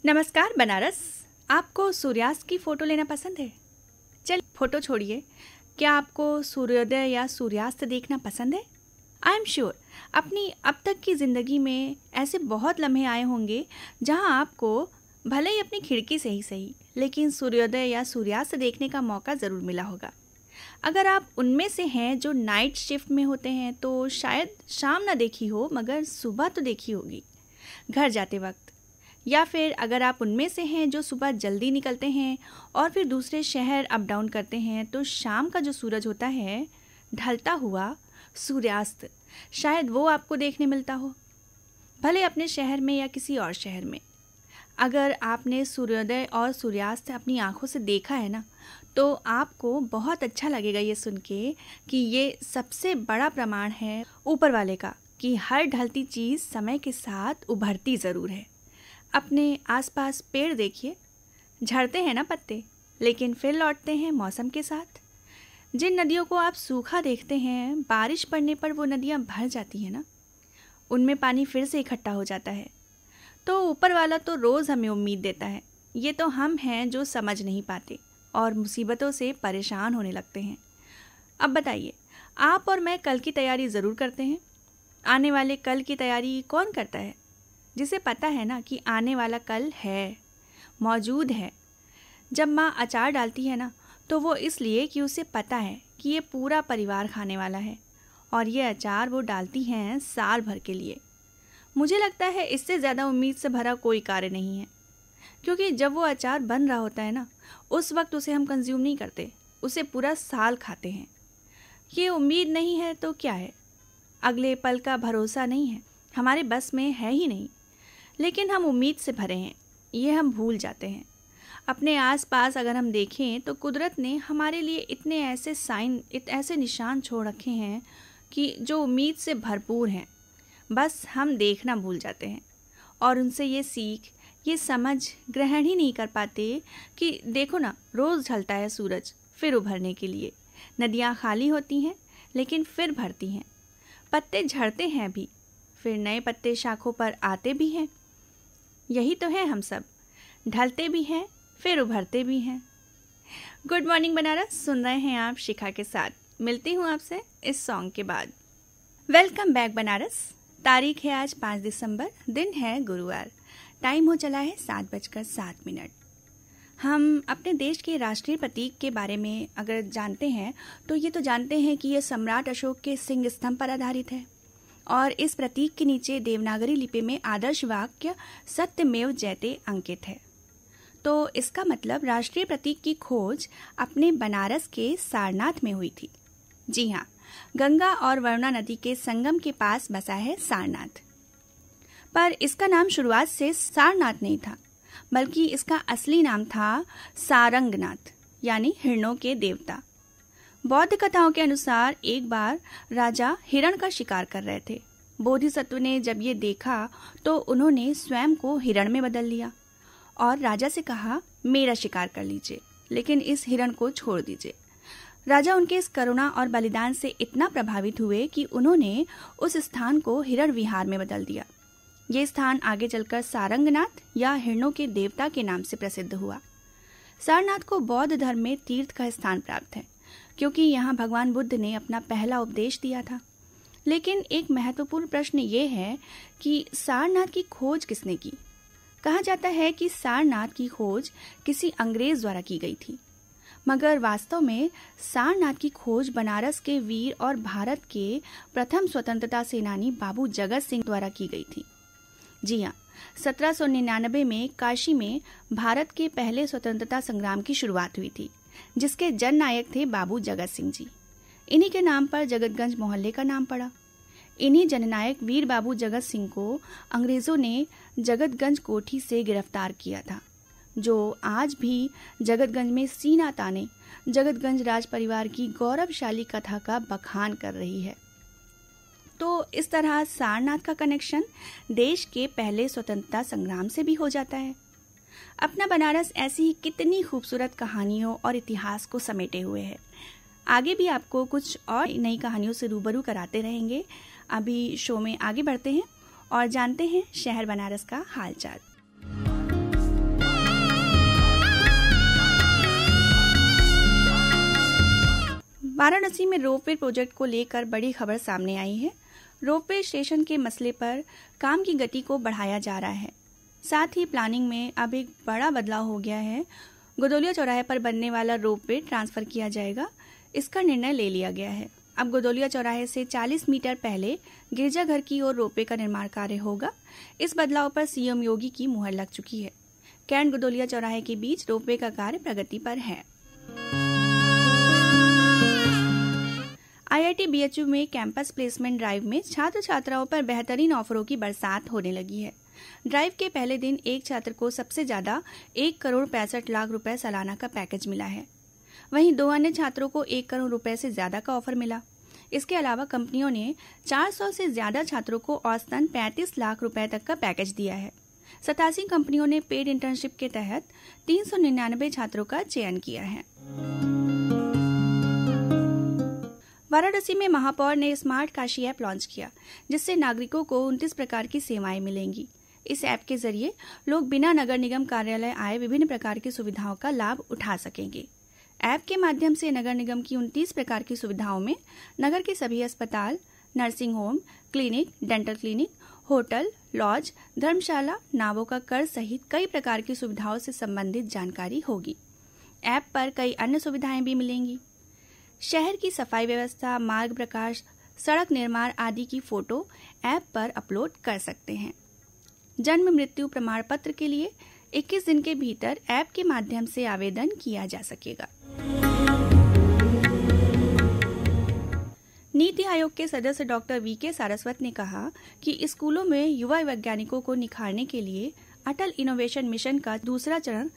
नमस्कार बनारस। आपको सूर्यास्त की फ़ोटो लेना पसंद है? चल फोटो छोड़िए, क्या आपको सूर्योदय या सूर्यास्त देखना पसंद है? आई एम श्योर अपनी अब तक की ज़िंदगी में ऐसे बहुत लम्हे आए होंगे जहां आपको भले ही अपनी खिड़की से ही सही, लेकिन सूर्योदय या सूर्यास्त देखने का मौका ज़रूर मिला होगा। अगर आप उनमें से हैं जो नाइट शिफ्ट में होते हैं तो शायद शाम ना देखी हो, मगर सुबह तो देखी होगी घर जाते वक्त। या फिर अगर आप उनमें से हैं जो सुबह जल्दी निकलते हैं और फिर दूसरे शहर अप डाउन करते हैं तो शाम का जो सूरज होता है ढलता हुआ सूर्यास्त, शायद वो आपको देखने मिलता हो, भले अपने शहर में या किसी और शहर में। अगर आपने सूर्योदय और सूर्यास्त अपनी आंखों से देखा है ना, तो आपको बहुत अच्छा लगेगा ये सुन के कि ये सबसे बड़ा प्रमाण है ऊपर वाले का कि हर ढलती चीज़ समय के साथ उभरती ज़रूर है। अपने आसपास पेड़ देखिए, झड़ते हैं ना पत्ते, लेकिन फिर लौटते हैं मौसम के साथ। जिन नदियों को आप सूखा देखते हैं, बारिश पड़ने पर वो नदियाँ भर जाती हैं ना, उनमें पानी फिर से इकट्ठा हो जाता है। तो ऊपर वाला तो रोज़ हमें उम्मीद देता है, ये तो हम हैं जो समझ नहीं पाते और मुसीबतों से परेशान होने लगते हैं। अब बताइए, आप और मैं कल की तैयारी ज़रूर करते हैं। आने वाले कल की तैयारी कौन करता है? जिसे पता है ना कि आने वाला कल है, मौजूद है। जब माँ अचार डालती है ना, तो वो इसलिए कि उसे पता है कि ये पूरा परिवार खाने वाला है और ये अचार वो डालती हैं साल भर के लिए। मुझे लगता है इससे ज़्यादा उम्मीद से भरा कोई कार्य नहीं है, क्योंकि जब वो अचार बन रहा होता है ना, उस वक्त उसे हम कंज्यूम नहीं करते, उसे पूरा साल खाते हैं। ये उम्मीद नहीं है तो क्या है? अगले पल का भरोसा नहीं है, हमारे बस में है ही नहीं, लेकिन हम उम्मीद से भरे हैं, ये हम भूल जाते हैं। अपने आसपास अगर हम देखें तो कुदरत ने हमारे लिए इतने ऐसे साइन, ऐसे निशान छोड़ रखे हैं कि जो उम्मीद से भरपूर हैं, बस हम देखना भूल जाते हैं और उनसे ये सीख, ये समझ ग्रहण ही नहीं कर पाते कि देखो ना, रोज़ ढलता है सूरज फिर उभरने के लिए। नदियाँ खाली होती हैं लेकिन फिर भरती हैं, पत्ते झड़ते हैं भी, फिर नए पत्ते शाखों पर आते भी हैं। यही तो है हम सब, ढलते भी हैं फिर उभरते भी हैं। गुड मॉर्निंग बनारस सुन रहे हैं आप शिखा के साथ। मिलती हूँ आपसे इस सॉन्ग के बाद। Welcome back Banaras. तारीख है आज 5 दिसंबर, दिन है गुरुवार, टाइम हो चला है 7:07। हम अपने देश के राष्ट्रीय प्रतीक के बारे में अगर जानते हैं तो ये तो जानते हैं कि ये सम्राट अशोक के सिंह स्तंभ पर आधारित है और इस प्रतीक के नीचे देवनागरी लिपि में आदर्श वाक्य सत्यमेव जयते अंकित है। तो इसका मतलब राष्ट्रीय प्रतीक की खोज अपने बनारस के सारनाथ में हुई थी। जी हाँ, गंगा और वरुणा नदी के संगम के पास बसा है सारनाथ। पर इसका नाम शुरुआत से सारनाथ नहीं था, बल्कि इसका असली नाम था सारंगनाथ, यानी हिरणों के देवता। बौद्ध कथाओं के अनुसार एक बार राजा हिरण का शिकार कर रहे थे। बोधिसत्व ने जब ये देखा तो उन्होंने स्वयं को हिरण में बदल लिया और राजा से कहा, मेरा शिकार कर लीजिए, लेकिन इस हिरण को छोड़ दीजिए। राजा उनके इस करुणा और बलिदान से इतना प्रभावित हुए कि उन्होंने उस स्थान को हिरण विहार में बदल दिया। ये स्थान आगे चलकर सारंगनाथ या हिरणों के देवता के नाम से प्रसिद्ध हुआ। सारनाथ को बौद्ध धर्म में तीर्थ का स्थान प्राप्त है, क्योंकि यहाँ भगवान बुद्ध ने अपना पहला उपदेश दिया था। लेकिन एक महत्वपूर्ण प्रश्न ये है कि सारनाथ की खोज किसने की? कहा जाता है कि सारनाथ की खोज किसी अंग्रेज द्वारा की गई थी, मगर वास्तव में सारनाथ की खोज बनारस के वीर और भारत के प्रथम स्वतंत्रता सेनानी बाबू जगत सिंह द्वारा की गई थी। जी हाँ, 1799 में काशी में भारत के पहले स्वतंत्रता संग्राम की शुरुआत हुई थी, जिसके जननायक थे बाबू जगत सिंह जी। इन्हीं के नाम पर जगतगंज मोहल्ले का नाम पड़ा। इन्हीं जननायक वीर बाबू जगत सिंह को अंग्रेजों ने जगतगंज कोठी से गिरफ्तार किया था, जो आज भी जगतगंज में सीना ताने जगतगंज राज परिवार की गौरवशाली कथा का बखान कर रही है। तो इस तरह सारनाथ का कनेक्शन देश के पहले स्वतंत्रता संग्राम से भी हो जाता है। अपना बनारस ऐसी ही कितनी खूबसूरत कहानियों और इतिहास को समेटे हुए है। आगे भी आपको कुछ और नई कहानियों से रूबरू कराते रहेंगे। अभी शो में आगे बढ़ते हैं और जानते हैं शहर बनारस का हालचाल। वाराणसी में रोपवे प्रोजेक्ट को लेकर बड़ी खबर सामने आई है। रोपवे स्टेशन के मसले पर काम की गति को बढ़ाया जा रहा है। साथ ही प्लानिंग में अब एक बड़ा बदलाव हो गया है। गोदोलिया चौराहे पर बनने वाला रोपवे ट्रांसफर किया जाएगा, इसका निर्णय ले लिया गया है। अब गोदोलिया चौराहे से 40 मीटर पहले गिरजाघर की ओर रोपवे का निर्माण कार्य होगा। इस बदलाव पर सीएम योगी की मुहर लग चुकी है। कैंट गोदोलिया चौराहे के बीच रोपवे का कार्य प्रगति पर है। आईआईटी बीएचयू में कैंपस प्लेसमेंट ड्राइव में छात्र छात्राओं पर बेहतरीन ऑफरों की बरसात होने लगी है। ड्राइव के पहले दिन एक छात्र को सबसे ज्यादा 1,65,00,000 रुपए सालाना का पैकेज मिला है। वहीं 2 अन्य छात्रों को 1 करोड़ रुपए से ज्यादा का ऑफर मिला। इसके अलावा कंपनियों ने 400 से ज्यादा छात्रों को औसतन 35 लाख रुपए तक का पैकेज दिया है। 87 कंपनियों ने पेड इंटर्नशिप के तहत 399 छात्रों का चयन किया है। वाराणसी में महापौर ने स्मार्ट काशी ऐप लॉन्च किया, जिससे नागरिकों को 29 प्रकार की सेवाएं मिलेंगी। इस ऐप के जरिए लोग बिना नगर निगम कार्यालय आए विभिन्न प्रकार की सुविधाओं का लाभ उठा सकेंगे। ऐप के माध्यम से नगर निगम की 29 प्रकार की सुविधाओं में नगर के सभी अस्पताल, nursing home, clinic, dental clinic, hotel, lodge, धर्मशाला, नावों का कर सहित कई प्रकार की सुविधाओं से संबंधित जानकारी होगी। ऐप पर कई अन्य सुविधाएं भी मिलेंगी। शहर की सफाई व्यवस्था, मार्ग प्रकाश, सड़क निर्माण आदि की फोटो ऐप पर अपलोड कर सकते हैं। जन्म मृत्यु प्रमाण पत्र के लिए 21 दिन के भीतर ऐप के माध्यम से आवेदन किया जा सकेगा। नीति आयोग के सदस्य डॉक्टर वीके सारस्वत ने कहा कि स्कूलों में युवा वैज्ञानिकों को निखारने के लिए अटल इनोवेशन मिशन का दूसरा चरण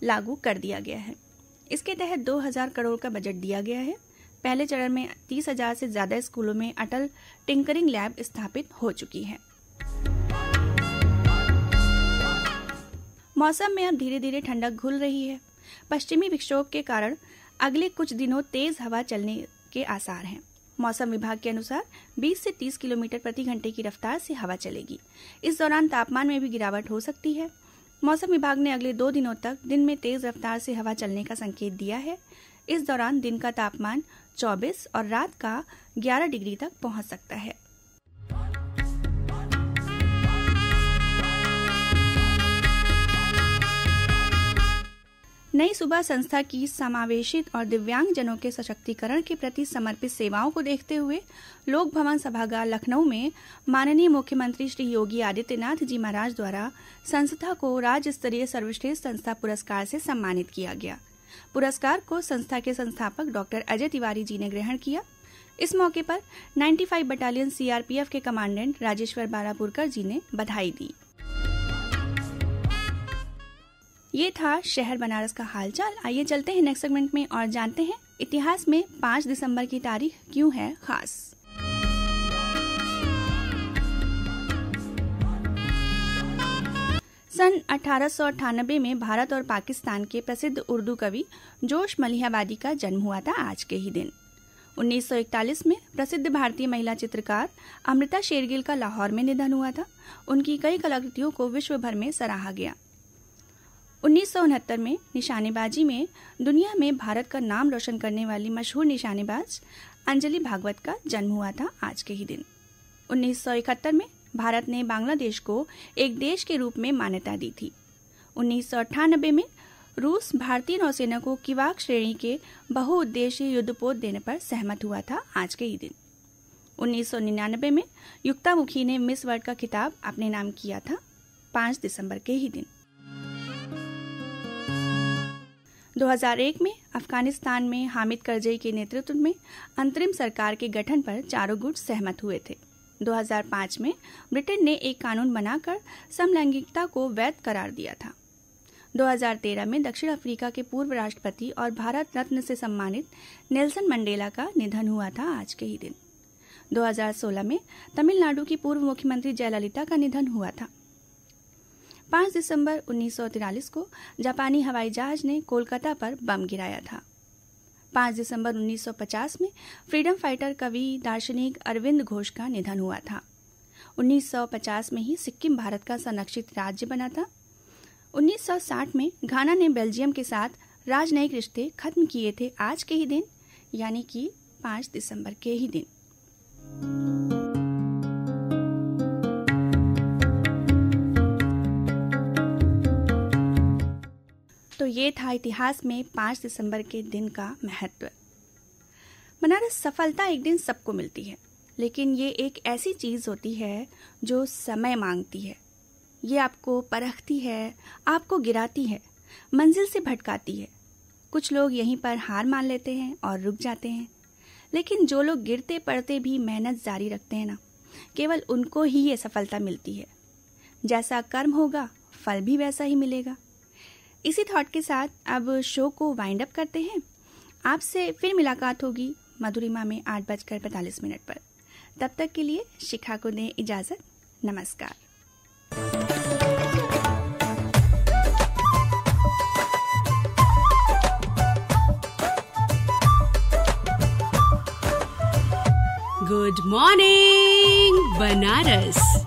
लागू कर दिया गया है। इसके तहत 2000 करोड़ का बजट दिया गया है। पहले चरण में 30,000 से ज्यादा स्कूलों में अटल टिंकरिंग लैब स्थापित हो चुकी है। मौसम में अब धीरे धीरे ठंडक घुल रही है। पश्चिमी विक्षोभ के कारण अगले कुछ दिनों तेज हवा चलने के आसार हैं। मौसम विभाग के अनुसार 20 से 30 किलोमीटर प्रति घंटे की रफ्तार से हवा चलेगी। इस दौरान तापमान में भी गिरावट हो सकती है। मौसम विभाग ने अगले 2 दिनों तक दिन में तेज रफ्तार से हवा चलने का संकेत दिया है। इस दौरान दिन का तापमान 24 और रात का 11 डिग्री तक पहुंच सकता है। नई सुबह संस्था की समावेशित और दिव्यांग जनों के सशक्तिकरण के प्रति समर्पित सेवाओं को देखते हुए लोक भवन सभागार लखनऊ में माननीय मुख्यमंत्री श्री योगी आदित्यनाथ जी महाराज द्वारा संस्था को राज्य स्तरीय सर्वश्रेष्ठ संस्था पुरस्कार से सम्मानित किया गया। पुरस्कार को संस्था के संस्थापक डॉक्टर अजय तिवारी जी ने ग्रहण किया। इस मौके पर 95 बटालियन सीआरपीएफ के कमांडेंट राजेश्वर बारापुरकर जी ने बधाई दी। ये था शहर बनारस का हालचाल। आइए चलते हैं नेक्स्ट सेगमेंट में और जानते हैं इतिहास में 5 दिसंबर की तारीख क्यों है खास। सन 1898 में भारत और पाकिस्तान के प्रसिद्ध उर्दू कवि जोश मलिहाबादी का जन्म हुआ था आज के ही दिन। 1941 में प्रसिद्ध भारतीय महिला चित्रकार अमृता शेरगिल का लाहौर में निधन हुआ था। उनकी कई कलाकृतियों को विश्व भर में सराहा गया। 1969 में निशानेबाजी में दुनिया में भारत का नाम रोशन करने वाली मशहूर निशानेबाज अंजलि भागवत का जन्म हुआ था आज के ही दिन। 1971 में भारत ने बांग्लादेश को एक देश के रूप में मान्यता दी थी। 1998 में रूस भारतीय नौसेना को किवाक श्रेणी के बहुउद्देशीय युद्धपोत देने पर सहमत हुआ था आज के ही दिन। 1999 में युक्तामुखी ने मिस वर्ल्ड का खिताब अपने नाम किया था 5 दिसंबर के ही दिन। 2001 में अफगानिस्तान में हामिद करजई के नेतृत्व में अंतरिम सरकार के गठन पर चारों गुट सहमत हुए थे। 2005 में ब्रिटेन ने एक कानून बनाकर समलैंगिकता को वैध करार दिया था। 2013 में दक्षिण अफ्रीका के पूर्व राष्ट्रपति और भारत रत्न से सम्मानित नेल्सन मंडेला का निधन हुआ था आज के ही दिन। 2016 में तमिलनाडु की पूर्व मुख्यमंत्री जयललिता का निधन हुआ था। 5 दिसंबर 1943 को जापानी हवाई जहाज ने कोलकाता पर बम गिराया था। 5 दिसंबर 1950 में फ्रीडम फाइटर कवि दार्शनिक अरविंद घोष का निधन हुआ था। 1950 में ही सिक्किम भारत का संरक्षित राज्य बना था। 1960 में घाना ने बेल्जियम के साथ राजनयिक रिश्ते खत्म किए थे आज के ही दिन, यानी कि 5 दिसंबर के ही दिन। तो ये था इतिहास में 5 दिसंबर के दिन का महत्व। बनारस सफलता एक दिन सबको मिलती है, लेकिन ये एक ऐसी चीज़ होती है जो समय मांगती है। ये आपको परखती है, आपको गिराती है, मंजिल से भटकाती है। कुछ लोग यहीं पर हार मान लेते हैं और रुक जाते हैं, लेकिन जो लोग गिरते पड़ते भी मेहनत जारी रखते हैं ना, केवल उनको ही ये सफलता मिलती है। जैसा कर्म होगा फल भी वैसा ही मिलेगा। इसी थॉट के साथ अब शो को वाइंड अप करते हैं। आपसे फिर मुलाकात होगी मधुरिमा में 8:45 पर। तब तक के लिए शिखा को दें इजाज़त। नमस्कार। Good morning Banaras.